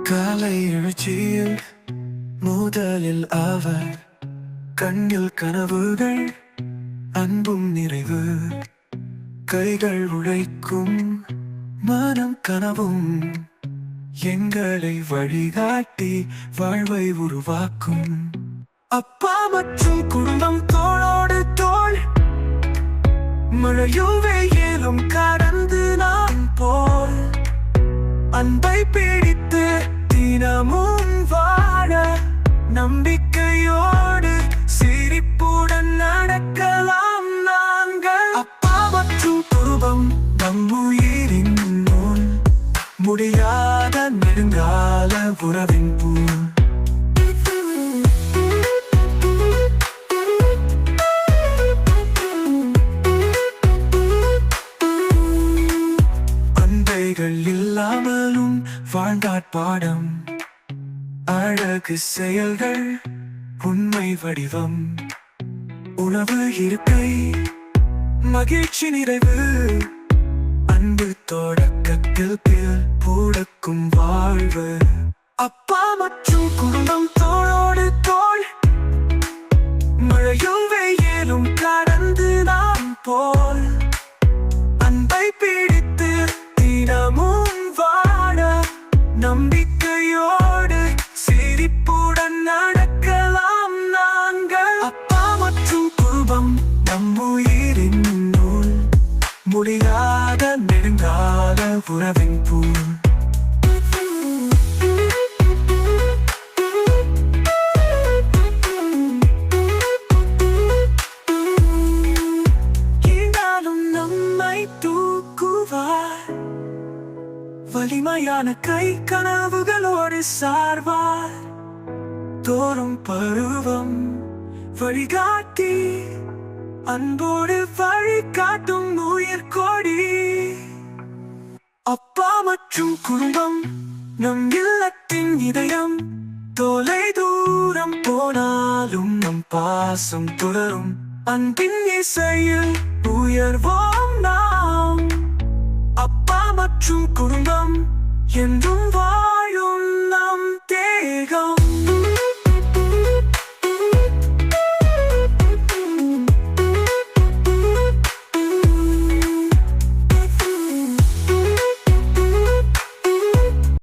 காலை எழுச்சியில் முதலில் அவர் கண்ணில் கனவுகள், அன்பும் நிறைவு. கைகள் உழைக்கும் மனம் கனவும் எங்களை வழிகாட்டி வாழ்வை உருவாக்கும். அப்பா மற்றும் குடும்பம் தோளோடு தோள், மழையும் வெயிலும் கடந்து நாம் போல் அன்பை பிடித்து தினமும் வாழ, நம்பிக்கையோடு சிரிப்புடன் நடக்கலாம் நாங்கள். அப்பா மற்றும் குடும்பம் நம் உயிரின் நூல், முடியாத நெடுங்கால உறவின் பூ. அன்பைகள் இல்லாமலும் வாழ்ந்தாற் பாடம், அழகு செயல்கள் உண்மை வடிவம். உணவு இருக்கை மகிழ்ச்சி நிறைவு, அன்பு தொடக்கத்தில் பூடக்கும் வாழ்வு. அப்பா மற்றும் குடும்பம் தோளோடு தோள், மழையும் வெயிலும் கடந்து நாம் போல் அன்பை பிடித்து தினமும் வாழ, நம்பிக்கையோடு சிரிப்புடன் நடக்கலாம் நாங்கள். அப்பா மற்றும் குடும்பம் நம் உயிரின் நூல், முடியாத நெடுங்கால உறவின் பூ. இருந்தாலும் நம்மை தூக்குவார், வலிமையான கை கனவுகளோடு சார்வார். தோறும் பருவம் வழிகாட்டி, அன்போடு வழிகாட்டும் உயிர் கொடி. அப்பா மற்றும் குடும்பம் நம் இல்லத்தின் இதயம், தொலை தூரம் போனாலும் நம் பாசம் தொடரும். அன்பின் இசையில் உயர்வோம் நாம், அப்பா மற்றும் குடும்பம் என்றும்